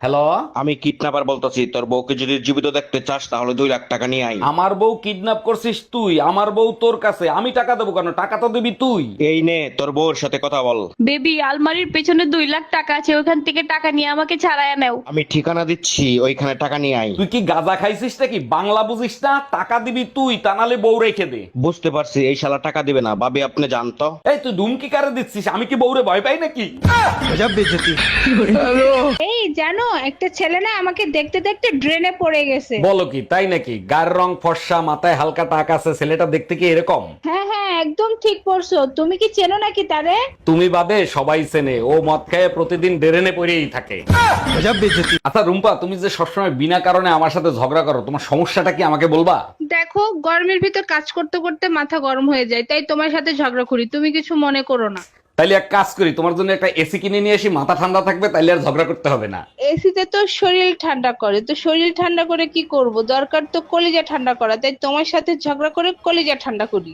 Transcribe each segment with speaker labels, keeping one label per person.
Speaker 1: Hello.
Speaker 2: আমি kidnapper বলতেছি, তোর বউকে যদি জীবিত দেখতে চাস তাহলে 2 লাখ টাকা নিয়ে আই।
Speaker 1: আমার বউ কিডন্যাপ করছিস তুই? আমার বউ তোর কাছে, আমি টাকা দেবো কেন? টাকা তো দিবি তুই।
Speaker 2: এই নে তোর বউর সাথে কথা বল।
Speaker 3: বেবি, আলমারির পেছনে 2 লাখ টাকা আছে, ওখান থেকে টাকা নিয়ে আমাকে ছাড়াইয়া নাও।
Speaker 2: আমি ঠিকানা দিচ্ছি, ওইখানে টাকা নিয়ে আই।
Speaker 1: তুই কি গাঁজা খাইছিস নাকি? বাংলা বুঝিস না? টাকা দিবি তুই, তা নাহলে বউ রেখে দে।
Speaker 2: বুঝতে পারছি, এই শালা টাকা দিবে না। ভাবি আপনি জানতো।
Speaker 1: এই তুই ধুমকি কারে দিচ্ছিস? আমি কি বউরে ভয় পাই নাকি?
Speaker 4: এই জানো, একটা ছেলে না আমাকে দেখতে দেখতে ড্রেনে পড়ে গেছে।
Speaker 1: বলো কি, তাই নাকি? গায়ের রং ফর্সা, মাথায় হালকা টাক আছে, ছেলেটা দেখতে কি এরকম?
Speaker 4: হ্যাঁ হ্যাঁ, একদম ঠিক পড়ছো। তুমি কি চেনো নাকি তারে?
Speaker 1: তুমি বাদে সবাই চেনে। ও মদ খেয়ে প্রতিদিন ডেরেনে পড়েই থাকে। আচ্ছা রুম্পা, তুমি যে সবসময় বিনা কারণে আমার সাথে ঝগড়া করো, তোমার সমস্যাটা কি আমাকে বলবা?
Speaker 4: দেখো, গরমের ভিতর কাজ করতে করতে মাথা গরম হয়ে যায়, তাই তোমার সাথে ঝগড়া করি। তুমি কিছু মনে করো না।
Speaker 1: তাইলে এক কাজ করি, তোমার জন্য একটা এসি কিনে নিয়ে আসি, মাথা ঠান্ডা থাকবে, তাইলে আর ঝগড়া করতে হবে না।
Speaker 4: এসিতে তো শরীর ঠান্ডা করে, তো শরীর ঠান্ডা করে কি করব? দরকার তো কলিজা ঠান্ডা করা, তাই তোমার সাথে ঝগড়া করে কলিজা ঠান্ডা করি।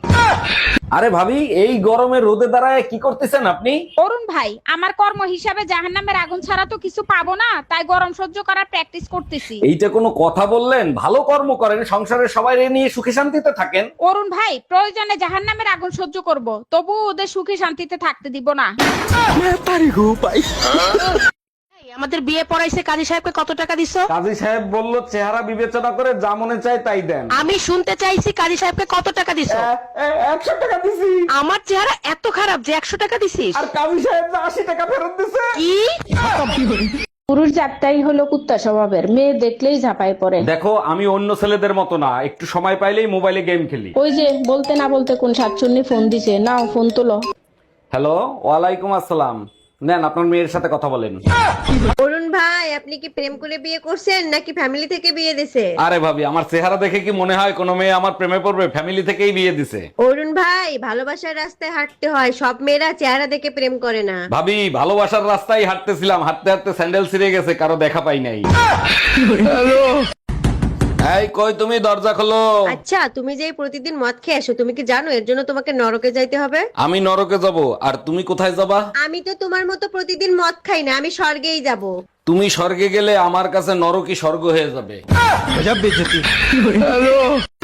Speaker 1: আরে ভাবি, এই গরমে রোদে দাঁড়ায় কি করতেছেন আপনি?
Speaker 5: অরুণ ভাই, আমার কর্ম হিসাবে জাহান্নামের আগুন ছাড়া তো কিছু পাবো না, তাই গরম সহ্য করার প্র্যাকটিস করতেছি।
Speaker 1: এইটা কোনো কথা বললেন? ভালো কর্ম করেন, সংসারের সবাই নিয়ে সুখে শান্তিতে থাকেন।
Speaker 5: অরুণ ভাই, প্রয়োজনে জাহান্নামের আগুন সহ্য করব, তবু ওদের সুখে শান্তিতে থাকতে দিব না।
Speaker 6: আমাদের বিয়ে পড়াইছে, কাজী সাহেবকে কত টাকা দিছো?
Speaker 1: কাজী সাহেব বলল চেহারা বিবেচনা করে যা মনে চায় তাই দেন।
Speaker 6: আমি শুনতে চাইছি কাজী সাহেবকে কত টাকা দিছো?
Speaker 1: 100 টাকা দিছি।
Speaker 6: আমার চেহারা এত খারাপ যে 100 টাকা দিছিস?
Speaker 1: আর কাজী সাহেব 80 টাকা ফেরত দিছে।
Speaker 6: কি?
Speaker 7: পুরুষ জাতটাই হলো কুত্তা স্বভাবের, মেয়ে দেখলেই ঝাঁপায় পড়ে।
Speaker 1: দেখো, আমি অন্য ছেলেদের মতো না, একটু সময় পাইলেই মোবাইলে গেম খেলি।
Speaker 7: ওই যে বলতে না বলতে কোন শাকচুন্নি ফোন দিছে, নাও ফোন তোলো।
Speaker 1: হ্যালো, ওয়ালাইকুম আসসালাম। নেন, আপনার মেয়ের সাথে কথা বলেন।
Speaker 8: অরুণ ভাই, আপনি কি প্রেম করে বিয়ে করছেন নাকি ফ্যামিলি থেকে বিয়ে দিছে?
Speaker 1: আরে ভাবি, আমার চেহারা দেখে কি মনে হয় কোনো মেয়ে আমার প্রেমে পড়বে? ফ্যামিলি থেকেই বিয়ে দিছে।
Speaker 8: অরুণ ভাই, ভালোবাসার রাস্তায় হাঁটতে হয়, সব মেয়েরা চেহারা দেখে প্রেম করে না।
Speaker 1: ভাবি, ভালোবাসার রাস্তায় হাঁটতেছিলাম, হাঁটতে হাঁটতে স্যান্ডেল ছিঁড়ে গেছে, কারো দেখা পাই নাই। এই কই তুমি, দরজা খোলো।
Speaker 8: আচ্ছা, তুমি যে এই প্রতিদিন মদ খেয়ে আসো, তুমি কি জানো এর জন্য তোমাকে নরকে যাইতে হবে?
Speaker 1: আমি নরকে যাব, আর তুমি কোথায় যাবা?
Speaker 8: আমি তো তোমার মতো প্রতিদিন মদ খাই না, আমি স্বর্গেই যাব।
Speaker 1: তুমি স্বর্গে গেলে আমার কাছে নরকই স্বর্গ হয়ে যাবে।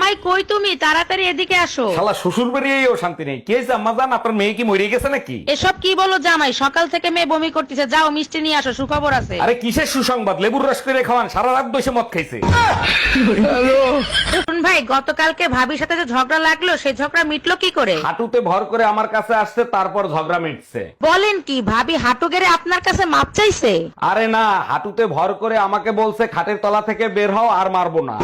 Speaker 6: মাই কই তুমি? তাড়াতাড়ি এদিকে আসো।
Speaker 1: শালা শ্বশুর বাড়িয়েও শান্তি নেই। কে জাম্মা জান, আপনার মেয়ে কি মরে গেছে নাকি?
Speaker 6: এসব কি বলো জামাই? সকাল থেকে মেয়ে বমি করতেছে, যাও মিষ্টি নিয়ে আসো, সুখবর আছে।
Speaker 1: আরে কিসের সুসংবাদ? লেবুর রস করে খাওয়ান, সারা রাত বসে মদ খাইছে।
Speaker 6: অরুণ ভাই, গতকালকে ভাবির সাথে যে ঝগড়া লাগলো, সেই ঝগড়া মিটলো কি করে?
Speaker 1: হাঁটুতে ভর করে আমার কাছে আসছে, তারপর ঝগড়া মিটছে।
Speaker 6: বলেন কি, ভাবি হাঁটু গেড়ে আপনার কাছে মাপ চাইছে?
Speaker 1: আরে না, হাঁটুতে ভর করে আমাকে বলছে খাটের তলা থেকে বের হও, আর মারবো না।